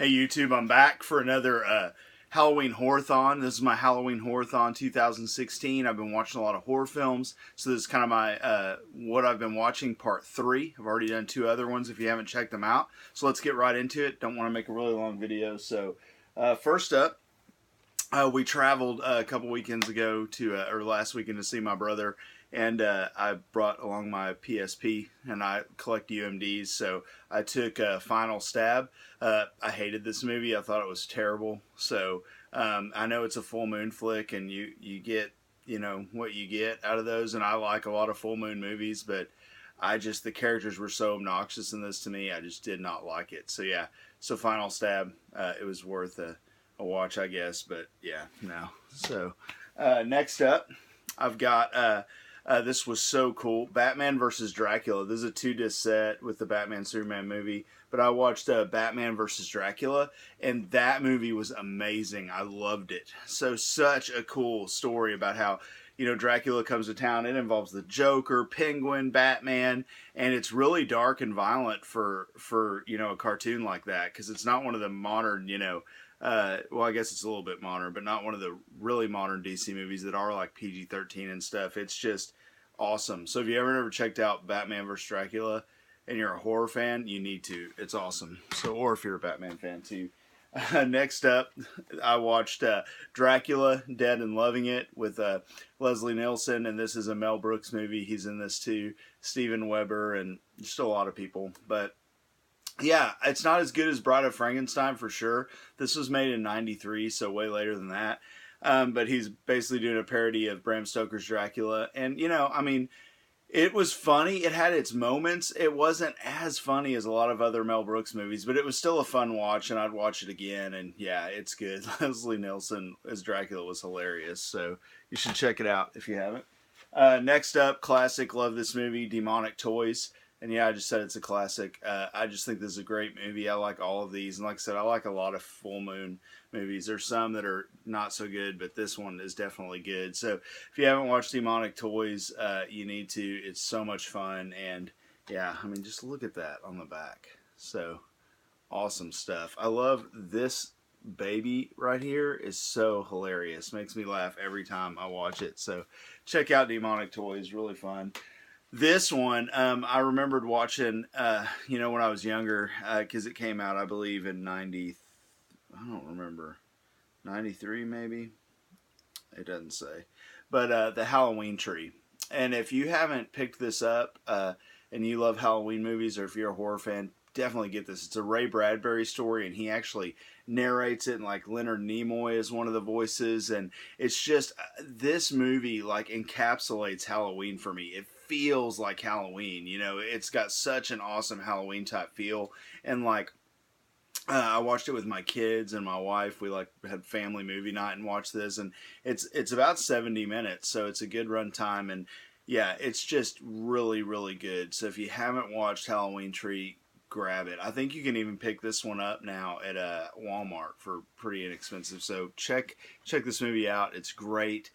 Hey YouTube, I'm back for another Halloween Horrorthon. This is my Halloween Horrorthon 2016. I've been watching a lot of horror films, so this is kind of my what I've been watching, part 3. I've already done 2 other ones if you haven't checked them out. So let's get right into it. Don't want to make a really long video. So first up, we traveled a couple weekends ago or last weekend to see my brother, and I brought along my PSP, and I collect UMDs, so I took Final Stab. I hated this movie. I thought it was terrible. So I know it's a full moon flick, and you get what you get out of those, and I like a lot of full moon movies, but the characters were so obnoxious in this to me. I just did not like it. So yeah, so Final Stab, it was worth a watch, I guess, but yeah, no. So next up, I've got this was so cool, Batman versus Dracula. This is a 2-disc set with the Batman Superman movie, but I watched Batman versus Dracula, and that movie was amazing. I loved it. So such a cool story about how Dracula comes to town. It involves the Joker, Penguin, Batman, and it's really dark and violent for a cartoon like that, because it's not one of the modern well, I guess it's a little bit modern, but not one of the really modern DC movies that are like PG-13 and stuff. It's just awesome. So if you ever never checked out Batman vs. Dracula and you're a horror fan, you need to. It's awesome. So, or if you're a Batman fan too. Next up, I watched Dracula, Dead and Loving It with Leslie Nielsen, and this is a Mel Brooks movie. He's in this too. Steven Weber and just a lot of people, but yeah, it's not as good as Bride of Frankenstein for sure. This was made in '93, so way later than that. But he's basically doing a parody of Bram Stoker's Dracula. And, it was funny. It had its moments. It wasn't as funny as a lot of other Mel Brooks movies, but it was still a fun watch, and I'd watch it again. And yeah, it's good. Leslie Nielsen as Dracula was hilarious, so you should check it out if you haven't. Next up, classic, love this movie, Demonic Toys. And yeah, I just said it's a classic. I just think this is a great movie. I like all of these. And like I said, I like a lot of full moon movies. There's some that are not so good, but this one is definitely good. So if you haven't watched Demonic Toys, you need to. It's so much fun. And yeah, I mean, just look at that on the back. So awesome stuff. I love this baby right here. Is so hilarious. Makes me laugh every time I watch it. So check out Demonic Toys. Really fun. This one, I remembered watching, when I was younger, because it came out, I believe, in I don't remember, 93 maybe? It doesn't say. But the Halloween Tree. And if you haven't picked this up, and you love Halloween movies, or if you're a horror fan, definitely get this. It's a Ray Bradbury story, and he actually narrates it, and like Leonard Nimoy is one of the voices, and it's just, this movie like encapsulates Halloween for me. It feels like Halloween, it's got such an awesome Halloween type feel, and like I watched it with my kids and my wife. We had family movie night and watched this, and it's about 70 minutes, so it's a good run time, and yeah, it's just really, really good. So if you haven't watched Halloween Tree, grab it. I think you can even pick this one up now at Walmart for pretty inexpensive. So check this movie out. It's great.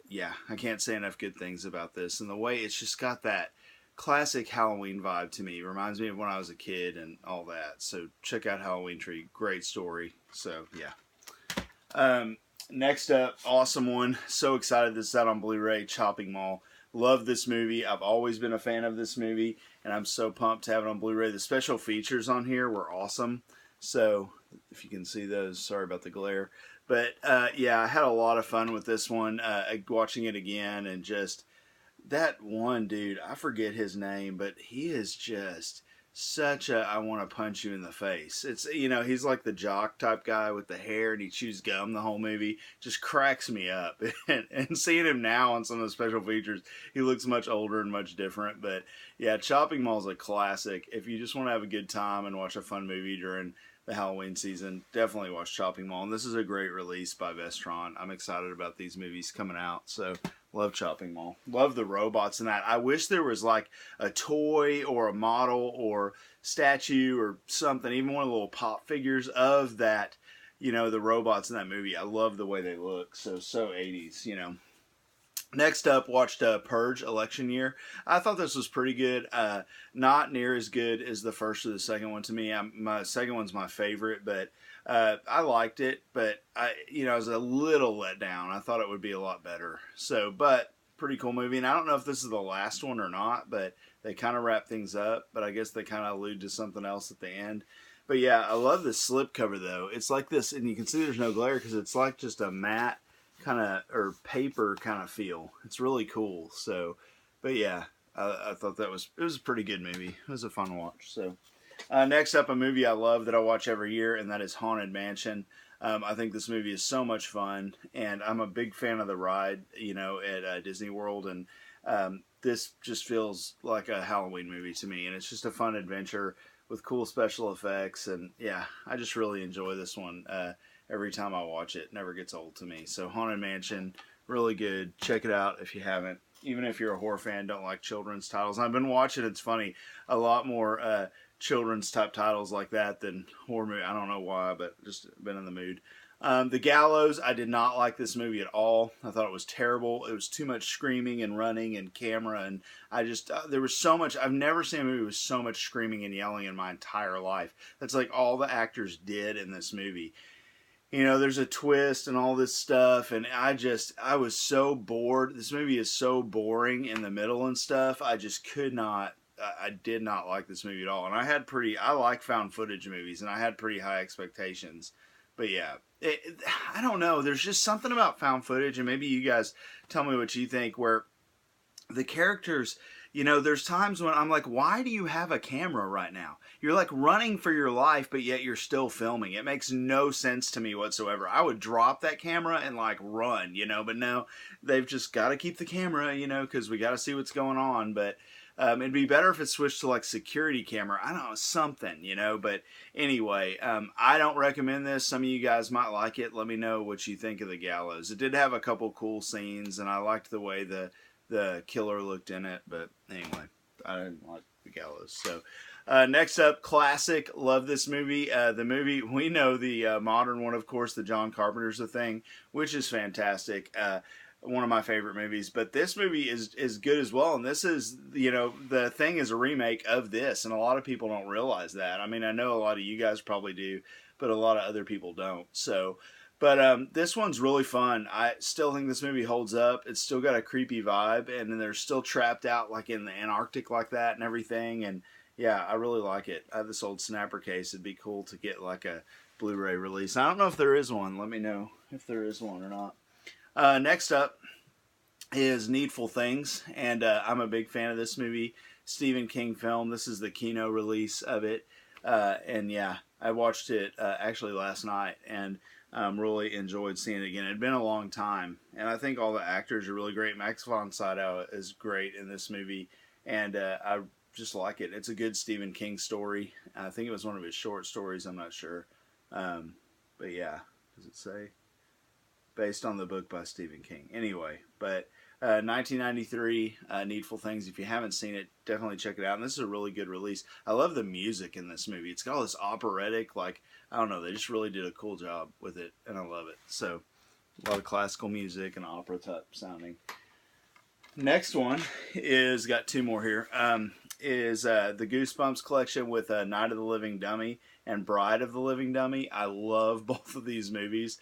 Yeah, I can't say enough good things about this. And the way it's just got that classic Halloween vibe to me. It reminds me of when I was a kid and all that. So check out Halloween Tree. Great story. So yeah. Next up, awesome one. So excited this is out on Blu-ray, Chopping Mall. Love this movie. I've always been a fan of this movie, and I'm so pumped to have it on Blu-ray. The special features on here were awesome. So if you can see those, sorry about the glare. But yeah, I had a lot of fun with this one, watching it again, and just that one dude, I forget his name, but he is just such a I want to punch you in the face. It's he's like the jock type guy with the hair, and he chews gum the whole movie. Just cracks me up. And seeing him now on some of the special features, he looks much older and much different. But yeah, Chopping Mall is a classic. If you just want to have a good time and watch a fun movie during the Halloween season, definitely watch Chopping Mall. And this is a great release by Vestron. I'm excited about these movies coming out. So love Chopping Mall. Love the robots in that. I wish there was like a toy or a model or statue or something, even one of the little pop figures of that, the robots in that movie. I love the way they look. So 80s, Next up, watched Purge Election Year. I thought this was pretty good. Not near as good as the first or the second one to me. My second one's my favorite, but I liked it. But I was a little let down. I thought it would be a lot better. So, but pretty cool movie. And I don't know if this is the last one or not, but they kind of wrap things up. But I guess they kind of allude to something else at the end. But yeah, I love the slip cover though. It's like this, and you can see there's no glare because it's like just a matte kind of or paper kind of feel. It's really cool. So, but yeah, I thought it was a pretty good movie. It was a fun watch. So, next up, a movie I love that I watch every year, and that is Haunted Mansion. I think this movie is so much fun, and I'm a big fan of the ride, at Disney World, and this just feels like a Halloween movie to me, and it's just a fun adventure with cool special effects, and yeah, I just really enjoy this one. Every time I watch it. Never gets old to me. So Haunted Mansion, really good. Check it out if you haven't. Even if you're a horror fan, don't like children's titles. I've been watching, it's funny, a lot more children's type titles like that than horror movie. I don't know why, but just been in the mood. The Gallows, I did not like this movie at all. I thought it was terrible. It was too much screaming and running and camera, and I just, there was so much, I've never seen a movie with so much screaming and yelling in my entire life. That's like all the actors did in this movie. There's a twist and all this stuff, and I was so bored. This movie is so boring in the middle and stuff. I just could not, I did not like this movie at all. And I like found footage movies, and I had pretty high expectations. But yeah, I don't know. There's just something about found footage, and maybe you guys tell me what you think, where the characters, there's times when I'm like, why do you have a camera right now? You're like running for your life, but yet you're still filming. It makes no sense to me whatsoever. I would drop that camera and like run, but no, they've just got to keep the camera, because we got to see what's going on. But it'd be better if it switched to like security camera. I don't know, something, But anyway, I don't recommend this. Some of you guys might like it. Let me know what you think of The Gallows. It did have a couple cool scenes, and I liked the way the killer looked in it, but anyway, I didn't like The Gallows. So next up, classic. Love this movie. The movie, we know the modern one, of course, the John Carpenter's The Thing, which is fantastic. One of my favorite movies, but this movie is good as well. And this is, The Thing is a remake of this, and a lot of people don't realize that. I mean, I know a lot of you guys probably do, but a lot of other people don't. So, but this one's really fun. I still think this movie holds up. It's still got a creepy vibe, and then they're still trapped out like in the Antarctic like that and everything. And yeah, I really like it. I have this old snapper case. It'd be cool to get like a Blu-ray release. I don't know if there is one. Let me know if there is one or not. Next up is Needful Things, and I'm a big fan of this movie. Stephen King film. This is the Kino release of it. And yeah, I watched it actually last night, and really enjoyed seeing it again. It had been a long time, and I think all the actors are really great. Max von Sydow is great in this movie, and I just like it. It's a good Stephen King story. I think it was one of his short stories. I'm not sure, but yeah, does it say? Based on the book by Stephen King. Anyway, but 1993, Needful Things. If you haven't seen it, definitely check it out. And this is a really good release. I love the music in this movie. It's got all this operatic, like, I don't know, they just really did a cool job with it, and I love it. So, a lot of classical music and opera type sounding. Next one is, got two more here, is the Goosebumps collection with Night of the Living Dummy and Bride of the Living Dummy. I love both of these movies.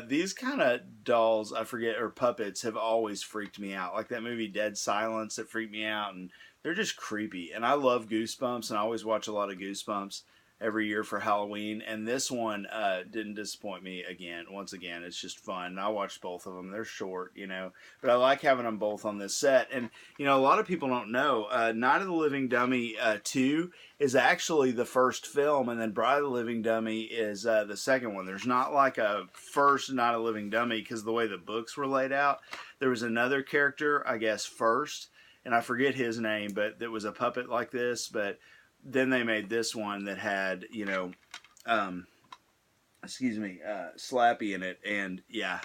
These kind of dolls, I forget, or puppets have always freaked me out. Like that movie Dead Silence, it freaked me out, and they're just creepy. And I love Goosebumps, and I always watch a lot of Goosebumps every year for Halloween, and this one didn't disappoint me again. Once again, it's just fun. And I watched both of them. They're short, but I like having them both on this set. And, a lot of people don't know, Night of the Living Dummy 2 is actually the first film, and then Bride of the Living Dummy is the second one. There's not like a first Night of the Living Dummy because of the way the books were laid out. There was another character, I guess, first, and I forget his name, but that was a puppet like this, but then they made this one that had, Slappy in it, and yeah,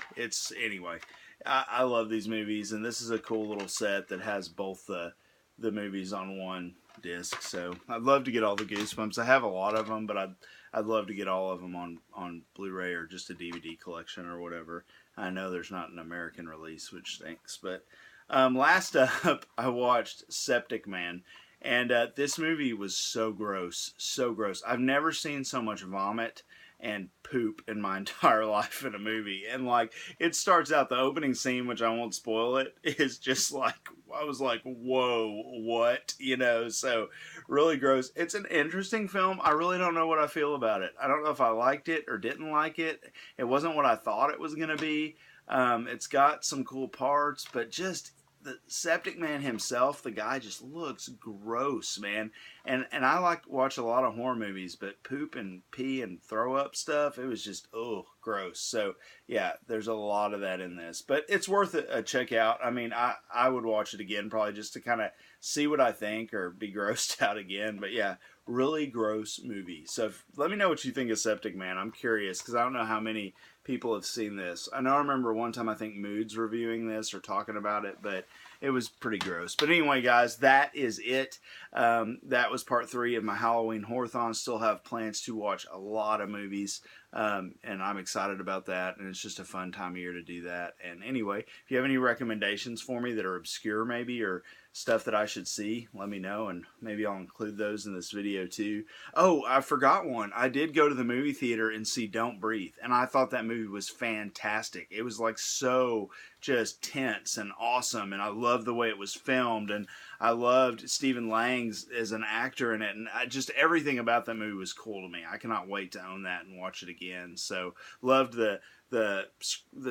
anyway, I love these movies, and this is a cool little set that has both the movies on one disc, so I'd love to get all the Goosebumps. I have a lot of them, but I'd love to get all of them on Blu-ray or just a DVD collection or whatever. I know there's not an American release, which stinks. But last up, I watched Septic Man. And this movie was so gross, so gross. I've never seen so much vomit and poop in my entire life in a movie. And like, it starts out, the opening scene, which I won't spoil it, is just like, I was like, whoa, what? You know, so really gross. It's an interesting film. I really don't know what I feel about it. I don't know if I liked it or didn't like it. It wasn't what I thought it was going to be. It's got some cool parts, but just the Septic Man himself, the guy just looks gross, man. And I like to watch a lot of horror movies, but poop and pee and throw up stuff, it was just, oh, gross. So, yeah, there's a lot of that in this. But it's worth a check out. I mean, I would watch it again probably just to kind of see what I think or be grossed out again. But, yeah, really gross movie. So let me know what you think of Septic Man. I'm curious because I don't know how many people have seen this. I know I remember one time I think Mood's reviewing this or talking about it, but it was pretty gross. But anyway, guys, that is it. That was part 3 of my Halloween Horrorthon. Still have plans to watch a lot of movies, and I'm excited about that, and it's just a fun time of year to do that. And anyway, if you have any recommendations for me that are obscure maybe, or stuff that I should see, let me know, and maybe I'll include those in this video too. Oh, I forgot one. I did go to the movie theater and see Don't Breathe, and I thought that movie was fantastic. It was like so just tense and awesome, and I loved the way it was filmed, and I loved Stephen Lang's as an actor in it, and just everything about that movie was cool to me. I cannot wait to own that and watch it again. So loved the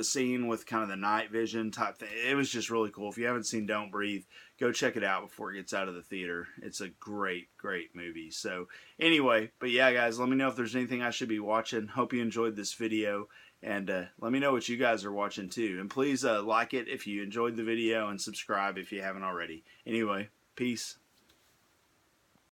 scene with kind of the night vision type thing. It was just really cool. If you haven't seen Don't Breathe, go check it out before it gets out of the theater. It's a great, great movie. So anyway, but yeah, guys, let me know if there's anything I should be watching. Hope you enjoyed this video, and let me know what you guys are watching too. And please like it if you enjoyed the video, and subscribe if you haven't already. Anyway, peace.